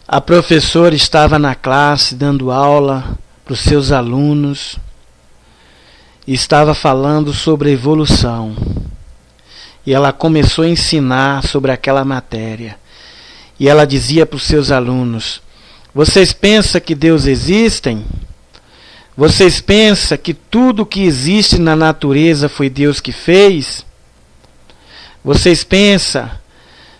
A professora estava na classe dando aula para os seus alunos e estava falando sobre a evolução. E ela começou a ensinar sobre aquela matéria. E ela dizia para os seus alunos: vocês pensam que Deus existe? Vocês pensam que tudo que existe na natureza foi Deus que fez? Vocês pensam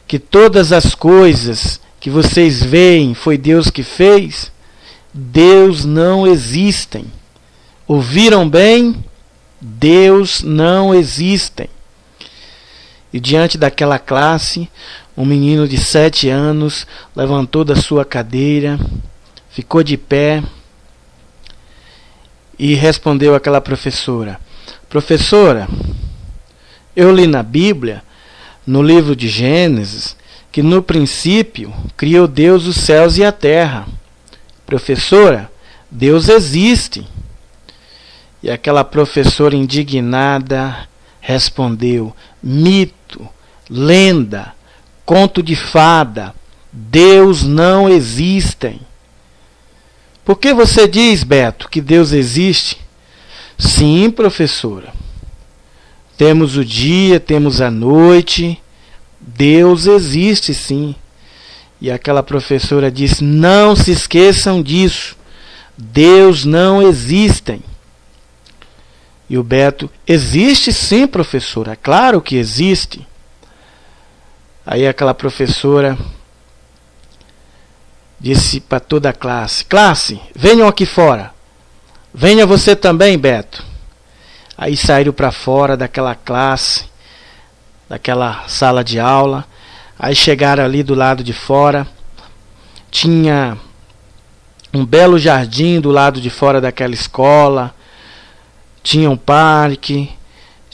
que todas as coisas que vocês veem foi Deus que fez? Deus não existe. Ouviram bem? Deus não existe. E diante daquela classe, um menino de 7 anos levantou da sua cadeira, ficou de pé e respondeu àquela professora: professora, eu li na Bíblia, no livro de Gênesis, que no princípio criou Deus os céus e a terra. Professora, Deus existe. E aquela professora indignada respondeu: mito, lenda, conto de fada, Deus não existe. Por que você diz, Beto, que Deus existe? Sim, professora. Temos o dia, temos a noite. Deus existe, sim. E aquela professora disse: não se esqueçam disso. Deus não existe. E o Beto: existe sim, professora. Claro que existe. Aí aquela professora disse para toda a classe: classe, venham aqui fora. Venha você também, Beto. Aí saíram para fora daquela classe, daquela sala de aula. Aí chegaram ali do lado de fora. Tinha um belo jardim do lado de fora daquela escola. Tinha um parque,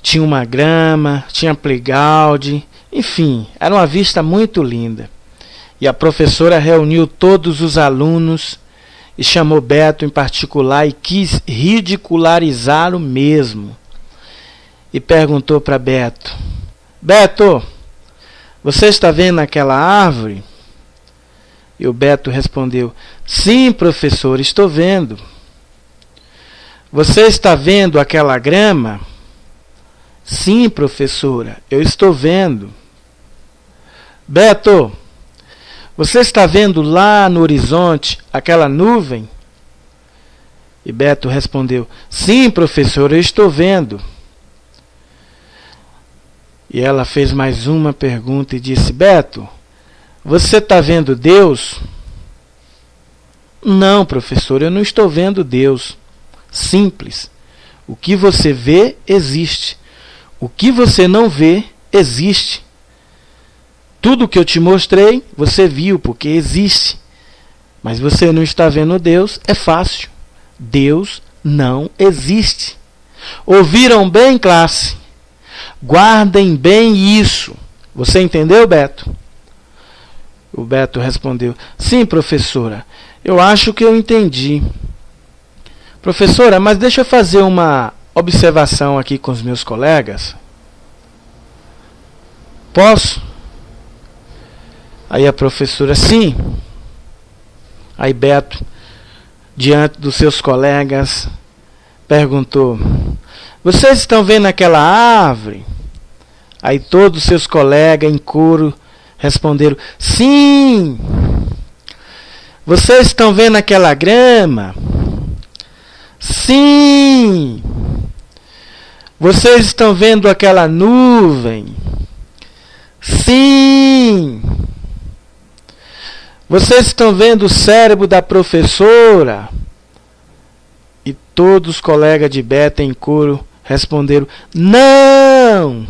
tinha uma grama, tinha playground. Enfim, era uma vista muito linda. E a professora reuniu todos os alunos e chamou Beto em particular e quis ridicularizar o mesmo. E perguntou para Beto: Beto, você está vendo aquela árvore? E o Beto respondeu: sim, professor, estou vendo. Você está vendo aquela grama? Sim, professora, eu estou vendo. Beto, você está vendo lá no horizonte aquela nuvem? E Beto respondeu: sim, professor, eu estou vendo. E ela fez mais uma pergunta e disse: Beto, você está vendo Deus? Não, professor, eu não estou vendo Deus. Simples. O que você vê, existe. O que você não vê, existe. Tudo que eu te mostrei, você viu, porque existe. Mas você não está vendo Deus, é fácil. Deus não existe. Ouviram bem, classe? Guardem bem isso. Você entendeu, Beto? O Beto respondeu: sim, professora, eu acho que eu entendi. Professora, mas deixa eu fazer uma observação aqui com os meus colegas. Posso? Aí a professora: sim. Aí Beto, diante dos seus colegas, perguntou: vocês estão vendo aquela árvore? Aí todos os seus colegas em coro responderam: sim. Vocês estão vendo aquela grama? Sim. Vocês estão vendo aquela nuvem? Sim. Vocês estão vendo o cérebro da professora? E todos os colegas de Beto em coro responderam: não.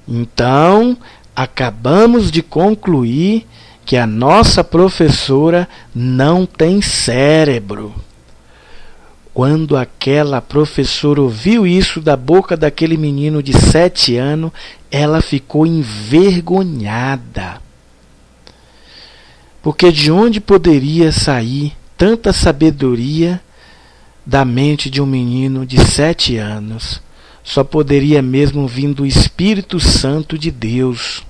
Então, acabamos de concluir que a nossa professora não tem cérebro. Quando aquela professora ouviu isso da boca daquele menino de 7 anos, ela ficou envergonhada. Porque de onde poderia sair tanta sabedoria da mente de um menino de 7 anos? Só poderia mesmo vir do Espírito Santo de Deus.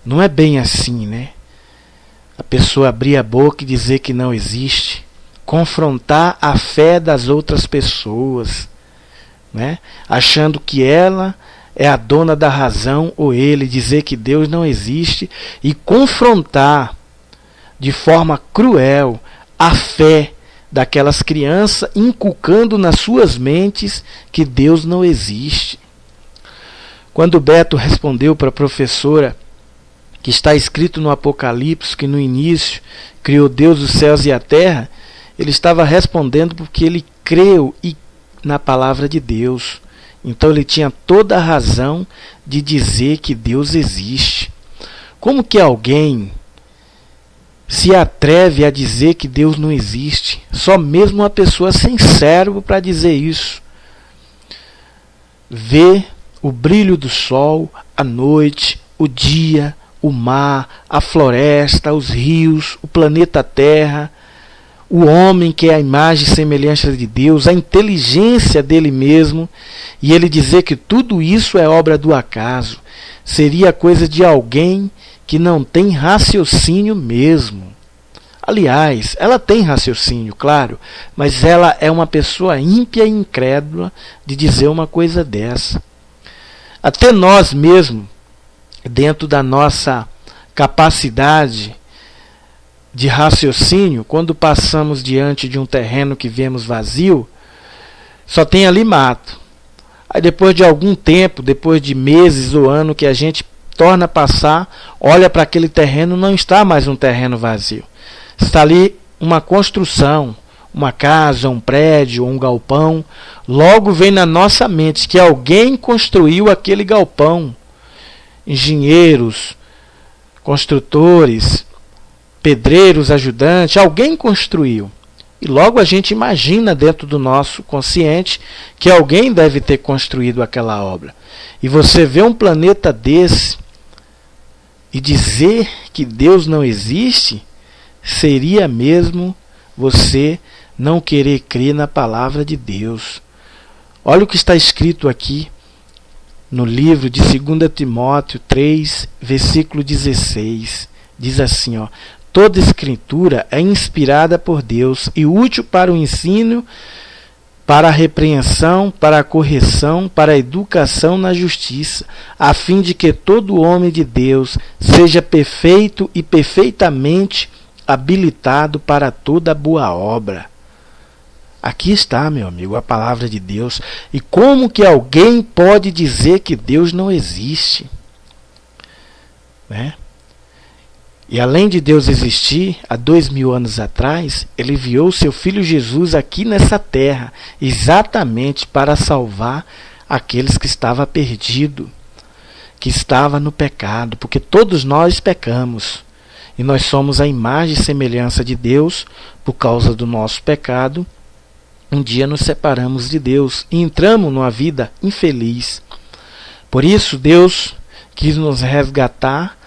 Não é bem assim, né? pessoa abrir a boca e dizer que não existe, confrontar a fé das outras pessoas, né? Achando que ela é a dona da razão, ou ele, dizer que Deus não existe e confrontar de forma cruel a fé daquelas crianças, inculcando nas suas mentes que Deus não existe. Quando Beto respondeu para a professora que está escrito no Apocalipse que no início criou Deus os céus e a terra, ele estava respondendo porque ele creu na palavra de Deus. Então ele tinha toda a razão de dizer que Deus existe. Como que alguém se atreve a dizer que Deus não existe? Só mesmo uma pessoa sem cérebro para dizer isso. Vê o brilho do sol, a noite, o dia, o mar, a floresta, os rios, o planeta Terra, o homem que é a imagem e semelhança de Deus, a inteligência dele mesmo, e ele dizer que tudo isso é obra do acaso, seria coisa de alguém que não tem raciocínio mesmo. Aliás, ela tem raciocínio, claro, mas ela é uma pessoa ímpia e incrédula de dizer uma coisa dessa. Até nós mesmos, dentro da nossa capacidade de raciocínio, quando passamos diante de um terreno que vemos vazio, só tem ali mato. Aí depois de algum tempo, depois de meses ou ano que a gente torna a passar, olha para aquele terreno, não está mais um terreno vazio. Está ali uma construção, uma casa, um prédio, um galpão. Logo vem na nossa mente que alguém construiu aquele galpão. Engenheiros, construtores, pedreiros, ajudantes, alguém construiu. E logo a gente imagina dentro do nosso consciente que alguém deve ter construído aquela obra. E você vê um planeta desse e dizer que Deus não existe, seria mesmo você não querer crer na palavra de Deus. Olha o que está escrito aqui no livro de 2 Timóteo 3, versículo 16. Diz assim, ó: toda escritura é inspirada por Deus e útil para o ensino, para a repreensão, para a correção, para a educação na justiça, a fim de que todo homem de Deus seja perfeito e perfeitamente habilitado para toda boa obra. Aqui está, meu amigo, a palavra de Deus. E como que alguém pode dizer que Deus não existe? Né? E além de Deus existir, há 2000 anos atrás, Ele enviou seu Filho Jesus aqui nessa terra, exatamente para salvar aqueles que estavam perdidos, que estavam no pecado, porque todos nós pecamos. E nós somos a imagem e semelhança de Deus. Por causa do nosso pecado, um dia nos separamos de Deus e entramos numa vida infeliz. Por isso Deus quis nos resgatar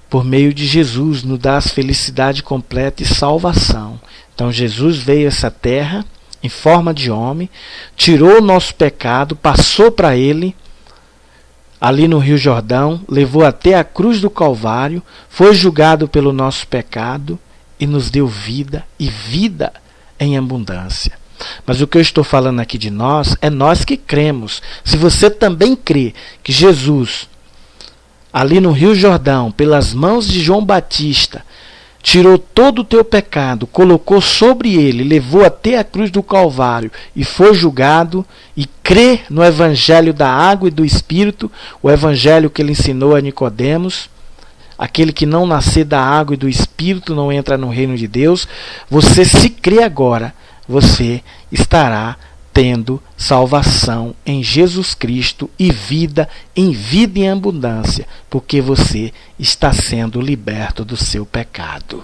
por meio de Jesus, nos dar felicidade completa e salvação. Então Jesus veio a essa terra em forma de homem, tirou o nosso pecado, passou para Ele ali no Rio Jordão, levou até a cruz do Calvário, foi julgado pelo nosso pecado e nos deu vida, e vida em abundância. Mas o que eu estou falando aqui de nós, é nós que cremos. Se você também crê que Jesus, ali no Rio Jordão, pelas mãos de João Batista, tirou todo o teu pecado, colocou sobre ele, levou até a cruz do Calvário e foi julgado, e crê no Evangelho da água e do Espírito, o Evangelho que ele ensinou a Nicodemos, aquele que não nascer da água e do Espírito não entra no reino de Deus. Você, se crê agora, você estará tendo salvação em Jesus Cristo e vida em abundância, porque você está sendo liberto do seu pecado.